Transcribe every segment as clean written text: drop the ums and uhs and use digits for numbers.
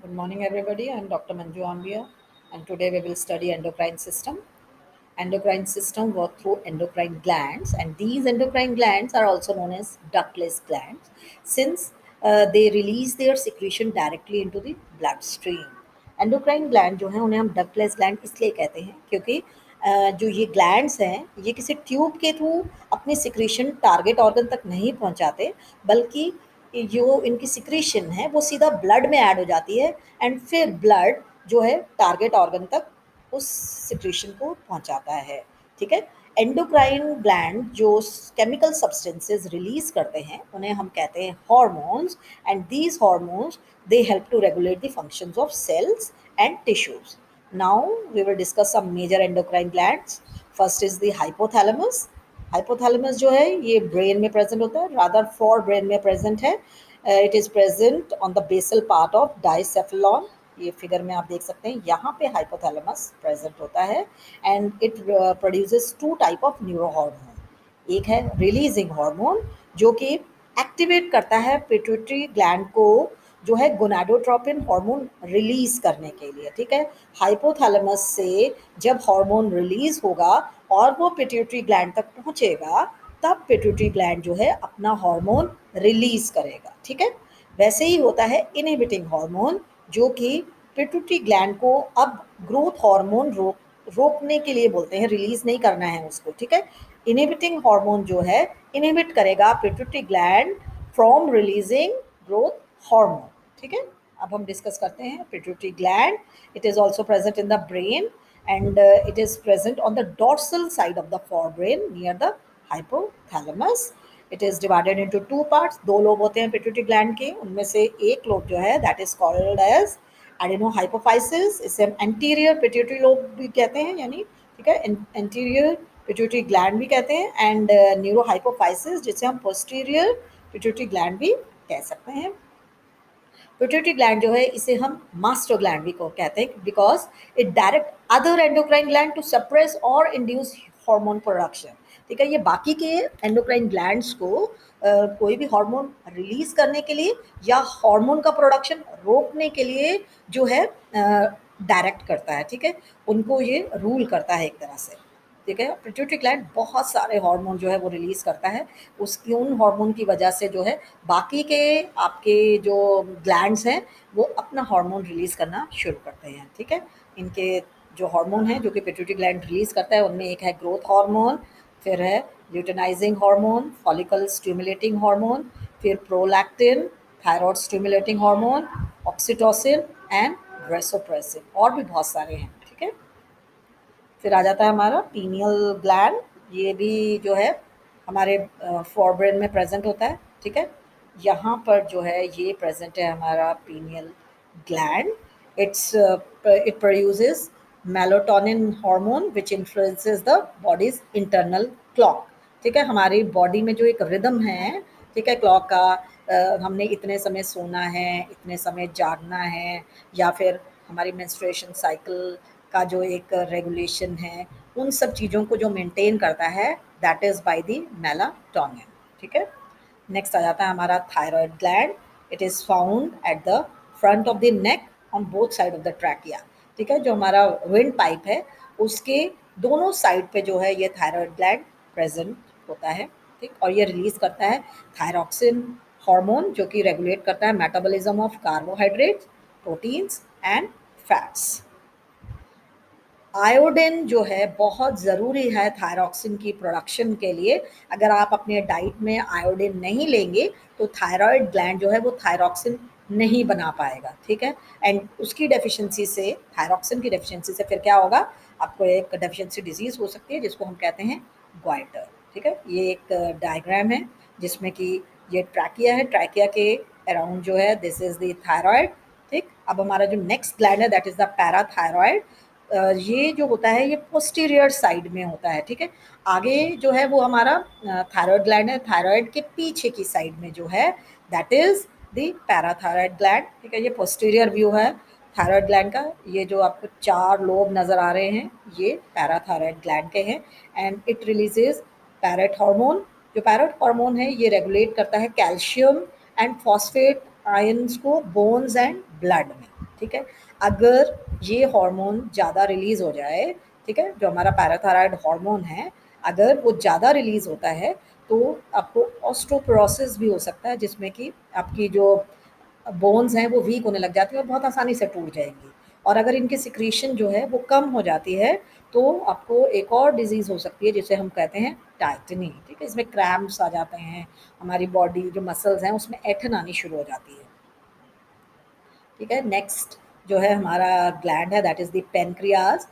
Good morning, everybody. I'm Dr. Manju Ambia, and today we will study endocrine system. Endocrine system work through endocrine glands, and these endocrine glands are also known as ductless glands, since they release their secretion directly into the bloodstream. Endocrine gland जो है उन्हें हम ductless gland इसलिए कहते हैं क्योंकि जो ये ग्लैंड्स हैं ये किसी ट्यूब के थ्रू अपनी सिक्रीशन टारगेट ऑर्गन तक नहीं पहुंचाते, बल्कि जो इनकी सिक्रीशन है वो सीधा ब्लड में ऐड हो जाती है एंड फिर ब्लड जो है टारगेट ऑर्गन तक उस सिक्रीशन को पहुंचाता है। ठीक है। एंडोक्राइन ग्लैंड जो केमिकल सब्सटेंसेस रिलीज करते हैं उन्हें हम कहते हैं hormones, and these hormones they help to regulate the functions of cells and tissues. Now we will discuss some major endocrine glands. First is the hypothalamus. Hypothalamus जो है ये ब्रेन में प्रेजेंट होता है, रादर फॉर ब्रेन में present है। It is present on the basal part of diencephalon. ये figure में आप देख सकते हैं, यहाँ पे हाइपोथैलेमस प्रेजेंट होता है and it produces two type of neuro hormone. एक है रिलीजिंग हार्मोन जो कि एक्टिवेट करता है पिट्यूटरी ग्लैंड को, जो है गोनाडोट्रोपिन हार्मोन रिलीज करने के लिए। ठीक है। हाइपोथैलेमस से जब हार्मोन रिलीज होगा और वो पिट्यूटरी ग्लैंड तक पहुंचेगा, तब पिट्यूटरी ग्लैंड जो है अपना हार्मोन रिलीज करेगा। ठीक है। वैसे ही होता है इनहिबिटिंग हार्मोन, जो कि पिट्यूटरी ग्लैंड को अब ग्रोथ हार्मोन रोकने के लिए बोलते हैं, रिलीज नहीं करना है उसको। ठीक है। इनहिबिटिंग हार्मोन जो है इनहिबिट करेगा pituitary gland from releasing growth hormone. ठीक है। अब हम डिस्कस करते हैं pituitary gland. It is also present in the brain and it is present on the dorsal side of the forebrain near the hypothalamus. It is divided into two parts. दो lobe होते हैं pituitary gland के, उनमें से एक lobe जो है that is called as एडेनोहाइपोफाइसिस। इसे हम एंटीरियर पिट्यूटरी लोब भी कहते हैं, यानी ठीक है एंटीरियर पिट्यूटरी ग्लैंड भी कहते हैं, एंड न्यूरोहाइपोफाइसिस जिसे हम पोस्टीरियर पिट्यूटरी ग्लैंड भी कह सकते हैं। पिट्यूटरी ग्लैंड जो है इसे हम मास्टर ग्लैंड भी को कहते हैं, because it direct other endocrine gland to suppress or induce hormone production. ठीक है। ये बाकी के एंडोक्राइन ग्लैंड्स को कोई भी हार्मोन रिलीज करने के लिए या हार्मोन का प्रोडक्शन रोकने के लिए जो है डायरेक्ट करता है। ठीक है। उनको ये रूल करता है एक तरह से। ठीक है। पिट्यूटरी ग्लैंड बहुत सारे हार्मोन जो है वो रिलीज करता है। उसकी उन हार्मोन की वजह से जो है बाकी के आपके जो ग्लैंड्स हैं वो अपना हार्मोन रिलीज करना शुरू करते हैं। ठीक है। इनके जो हार्मोन है जो कि पिट्यूटरी ग्लैंड रिलीज करता है उनमें एक है ग्रोथ हार्मोन, फिर है luteinizing hormone, follicle stimulating hormone, फिर prolactin, thyroid stimulating hormone, oxytocin and vasopressin, और भी बहुत सारे हैं। ठीक है। फिर आ जाता है हमारा पीनियल ग्लैंड। ये भी जो है हमारे फोरब्रेन में प्रेजेंट होता है। ठीक है। यहाँ पर जो है ये प्रेजेंट है हमारा pineal gland. It's it produces melatonin hormone which influences the bodies internal clock. ठीक है। हमारी बॉडी में जो एक रिदम है, ठीक है, क्लॉक का, हमने इतने समय सोना है, इतने समय जागना है, या फिर हमारी मेंस्ट्रुएशन साइकिल का जो एक रेगुलेशन है, उन सब चीज़ों को जो मेंटेन करता है that is by the melatonin. ठीक है। नेक्स्ट आ जाता है हमारा thyroid gland. It is found at the front of the neck on both side of the trachea. ठीक है। जो हमारा विंड पाइप है उसके दोनों साइड पे जो है ये थायराइड ग्लैंड प्रेजेंट होता है। ठीक। और ये रिलीज करता है थायरॉक्सिन हार्मोन जो कि रेगुलेट करता है metabolism of carbohydrates, proteins and fats. Iodine जो है बहुत ज़रूरी है थायरॉक्सिन की प्रोडक्शन के लिए। अगर आप अपने डाइट में आयोडीन नहीं लेंगे तो थायराइड ग्लैंड जो है वो थायरॉक्सिन नहीं बना पाएगा। ठीक है। एंड उसकी डेफिशिएंसी से, थायरॉक्सिन की डेफिशिएंसी से फिर क्या होगा, आपको एक डेफिशिएंसी डिजीज़ हो सकती है जिसको हम कहते हैं ग्वाइटर। ठीक है। ये एक डायग्राम है जिसमें कि ये ट्रैकिया है, ट्रैकिया के अराउंड जो है दिस इज़ द थायराइड। ठीक। अब हमारा जो नेक्स्ट ग्लैंड है दैट इज़ द पैराथायरॉइड। ये जो होता है ये पोस्टीरियर साइड में होता है। ठीक है। आगे जो है वो हमारा थायराइड ग्लैंड है, थायराइड के पीछे की साइड में जो है that is the parathyroid gland. ठीक है। ये पोस्टीरियर व्यू है थायराइड ग्लैंड का। ये जो आपको चार लोब नज़र आ रहे हैं ये पैराथायरॉइड ग्लैंड के हैं, and it releases parrot hormone. जो पैरेट हार्मोन है ये रेगुलेट करता है कैल्शियम एंड फॉस्फेट आयंस को बोन्स एंड ब्लड में। ठीक है। अगर ये हार्मोन ज़्यादा रिलीज़ हो जाए, ठीक है, जो हमारा पैराथायरॉयड हार्मोन है, अगर वो ज़्यादा रिलीज़ होता है तो आपको ऑस्टियोपोरोसिस भी हो सकता है, जिसमें कि आपकी जो बोन्स हैं वो वीक होने लग जाती है और बहुत आसानी से टूट जाएंगी। और अगर इनकी सिक्रीशन जो है वो कम हो जाती है तो आपको एक और डिजीज़ हो सकती है जिसे हम कहते हैं टाइटनी, ठीक है। इसमें क्रैम्प्स आ जाते हैं, हमारी बॉडी जो मसल्स हैं उसमें ऐंठन आनी शुरू हो जाती है, ठीक है। नेक्स्ट जो है हमारा ग्लैंड है, दैट इज़ द पेनक्रियाज।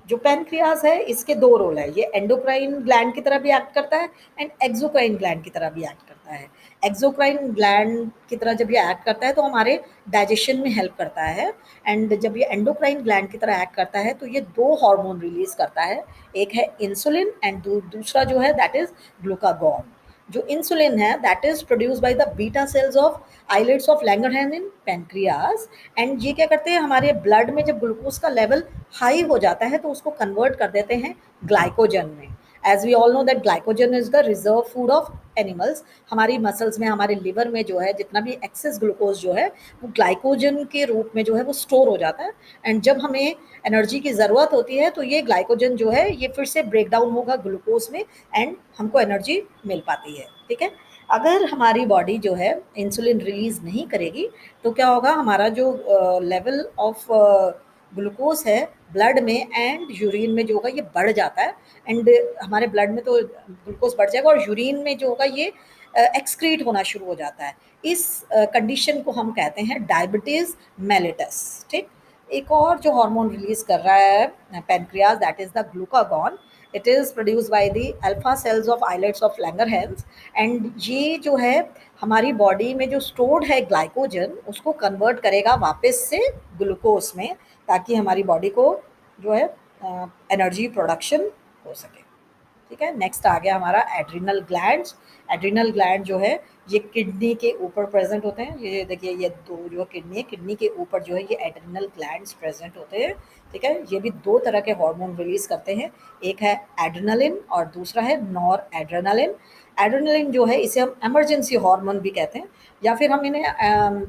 जो पेनक्रियाज है इसके दो रोल है, ये एंडोक्राइन ग्लैंड की तरह भी एक्ट करता है एंड एक्सोक्राइन ग्लैंड की तरह भी एक्ट करता है। एक्सोक्राइन ग्लैंड की तरह जब ये एक्ट करता है तो हमारे डाइजेशन में हेल्प करता है, एंड जब ये एंडोक्राइन ग्लैंड की तरह एक्ट करता है तो ये दो हार्मोन रिलीज करता है, एक है इंसुलिन एंड दूसरा जो है दैट इज ग्लूकागॉन। जो इंसुलिन है that is produce by the beta cells of islets of Langerhans in pancreas, and ये क्या करते हैं, हमारे ब्लड में जब ग्लूकोज का लेवल हाई हो जाता है तो उसको कन्वर्ट कर देते हैं ग्लाइकोजन में। As we all know that glycogen is the reserve food of animals. हमारी मसल्स में, हमारे लिवर में जो है जितना भी एक्सेस ग्लूकोज जो है वो ग्लाइकोजन के रूप में जो है वो स्टोर हो जाता है, एंड जब हमें एनर्जी की ज़रूरत होती है तो ये ग्लाइकोजन जो है ये फिर से ब्रेक डाउन होगा ग्लूकोज में एंड हमको एनर्जी मिल पाती है, ठीक है। अगर हमारी बॉडी जो है इंसुलिन रिलीज नहीं करेगी तो क्या होगा, हमारा जो लेवल ऑफ ग्लूकोज है ब्लड में एंड यूरिन में जो होगा ये बढ़ जाता है, एंड हमारे ब्लड में तो ग्लूकोज बढ़ जाएगा और यूरिन में जो होगा ये एक्सक्रीट होना शुरू हो जाता है। इस कंडीशन को हम कहते हैं डायबिटीज मेलिटस, ठीक। एक और जो हार्मोन रिलीज कर रहा है pancreas that is the glucagon. It is produce by the alpha cells of islets of Langerhans, and ये जो है हमारी बॉडी में जो स्टोर्ड है ग्लाइकोजन उसको कन्वर्ट करेगा वापस से ग्लूकोज में, ताकि हमारी बॉडी को जो है एनर्जी प्रोडक्शन हो सके, ठीक है। नेक्स्ट आ गया हमारा एड्रिनल ग्लैंड्स। एड्रिनल ग्लैंड जो है ये किडनी के ऊपर प्रेजेंट होते हैं, ये देखिए ये दो जो किडनी है, किडनी के ऊपर जो है ये एड्रिनल ग्लैंड्स प्रेजेंट होते हैं, ठीक है। ये भी दो तरह के हार्मोन रिलीज करते हैं, एक है एड्रेनालिन और दूसरा है नॉर एड्रेनालिन। एड्रेनालिन जो है इसे हम इमरजेंसी हार्मोन भी कहते हैं, या फिर हम इन्हें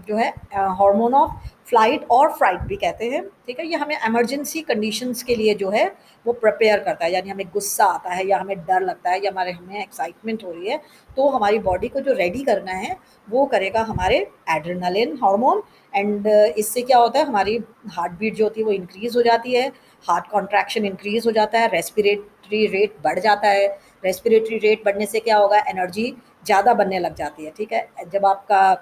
जो है हार्मोन ऑफ फ्लाइट और फ्राइट भी कहते हैं, ठीक है। ये हमें इमरजेंसी कंडीशंस के लिए जो है वो प्रिपेयर करता है, यानी हमें गुस्सा आता है या हमें डर लगता है या हमें एक्साइटमेंट हो रही है तो हमारी बॉडी को जो रेडी करना है वो करेगा हमारे एड्रेनालिन हार्मोन, एंड इससे क्या होता है, हमारी हार्ट बीट जो होती है वो इंक्रीज हो जाती है, हार्ट कॉन्ट्रैक्शन इंक्रीज हो जाता है, रेस्पिरेटरी रेट बढ़ जाता है। रेस्पिरेटरी रेट बढ़ने से क्या होगा, एनर्जी ज़्यादा बनने लग जाती है, ठीक है। जब आपका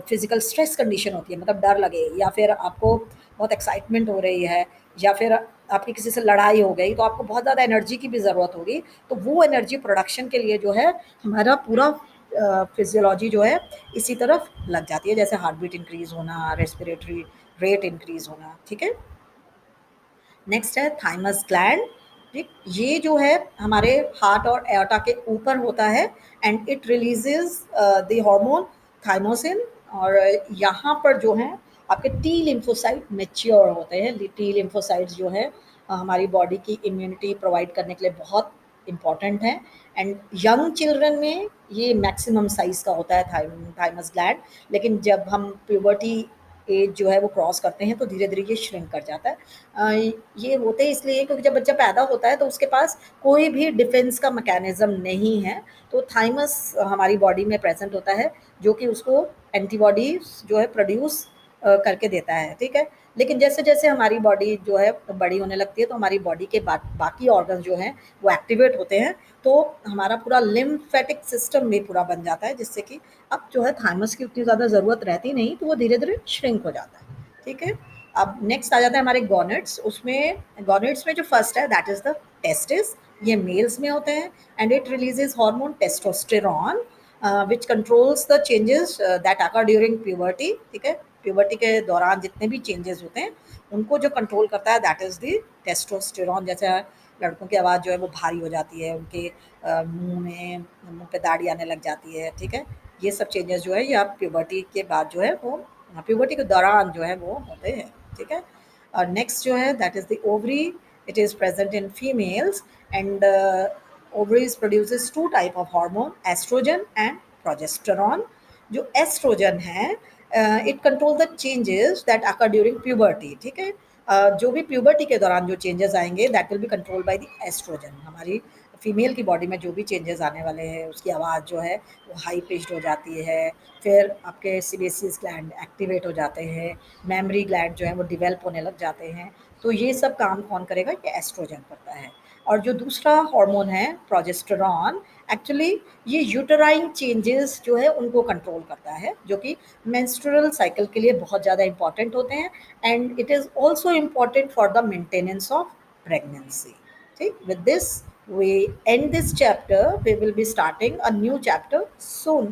फिजिकल स्ट्रेस कंडीशन होती है, मतलब डर लगे या फिर आपको बहुत एक्साइटमेंट हो रही है या फिर आपकी किसी से लड़ाई हो गई तो आपको बहुत ज़्यादा एनर्जी की भी ज़रूरत होगी, तो वो एनर्जी प्रोडक्शन के लिए जो है हमारा पूरा फिजियोलॉजी जो है इसी तरफ लग जाती है, जैसे हार्ट बीट इंक्रीज होना, रेस्पिरेटरी रेट इंक्रीज होना, ठीक है। नेक्स्ट है थाइमस ग्लैंड, ठीक। ये जो है हमारे हार्ट और एओर्टा के ऊपर होता है and it releases the hormone thymosin, और यहाँ पर जो है आपके टी लिम्फोसाइट मेच्योर होते हैं। टी लिम्फोसाइट्स जो है हमारी बॉडी की इम्यूनिटी प्रोवाइड करने के लिए बहुत इंपॉर्टेंट है, एंड यंग चिल्ड्रन में ये मैक्सिमम साइज का होता है थाइमस ग्लैंड, लेकिन जब हम प्यूबर्टी एज जो है वो क्रॉस करते हैं तो धीरे धीरे ये श्रिंक कर जाता है। ये होते इसलिए क्योंकि जब बच्चा पैदा होता है तो उसके पास कोई भी डिफेंस का मैकेनिज्म नहीं है, तो थाइमस हमारी बॉडी में प्रेजेंट होता है जो कि उसको एंटीबॉडीज जो है प्रोड्यूस करके देता है, ठीक है। लेकिन जैसे जैसे हमारी बॉडी जो है बड़ी होने लगती है तो हमारी बॉडी के बाकी ऑर्गन जो हैं वो एक्टिवेट होते हैं, तो हमारा पूरा लिम्फेटिक सिस्टम भी पूरा बन जाता है, जिससे कि अब जो है थाइमस की उतनी ज़्यादा ज़रूरत रहती नहीं, तो वो धीरे धीरे श्रिंक हो जाता है, ठीक है। अब नेक्स्ट आ जाता है हमारे गॉनेट्स। उसमें गॉनेट्स में जो फर्स्ट है दैट इज द टेस्टिस। ये मेल्स में होते हैं and it releases hormone testosterone which controls the changes that occur during puberty, ठीक है। प्यूबर्टी के दौरान जितने भी चेंजेस होते हैं उनको जो कंट्रोल करता है दैट इज द टेस्टोस्टेरॉन। जैसे लड़कों की आवाज़ जो है वो भारी हो जाती है, उनके मुंह पे दाढ़ी आने लग जाती है, ठीक है। ये सब चेंजेस जो है ये आप प्यूबर्टी के बाद जो है वो प्यूबर्टी के दौरान जो है वो होते हैं, ठीक है। और नेक्स्ट जो है that is the ovary. It is present in females and ovaries produces two type of hormone, oestrogen and progesterone. जो एस्ट्रोजन है it control the changes that occur during puberty, ठीक है। जो भी प्यूबर्टी के दौरान जो चेंजेस आएंगे that will be control by the oestrogen. हमारी फीमेल की बॉडी में जो भी चेंजेस आने वाले हैं, उसकी आवाज़ जो है वो हाई पिच्ड हो जाती है, फिर आपके सीबेसियस ग्लैंड एक्टिवेट हो जाते हैं, मेमोरी ग्लैंड जो है वो डिवेल्प होने लग जाते हैं। तो ये सब काम कौन करेगा? ये एस्ट्रोजन करता है। और जो दूसरा हार्मोन है प्रोजेस्टेरॉन, एक्चुअली ये यूटेराइन चेंजेस जो है उनको कंट्रोल करता है, जो कि मेंस्ट्रुअल साइकिल के लिए बहुत ज़्यादा इंपॉर्टेंट होते हैं, and it is also important for the maintenance of pregnancy. ठीक, with this we end this chapter. We will be starting a new chapter soon.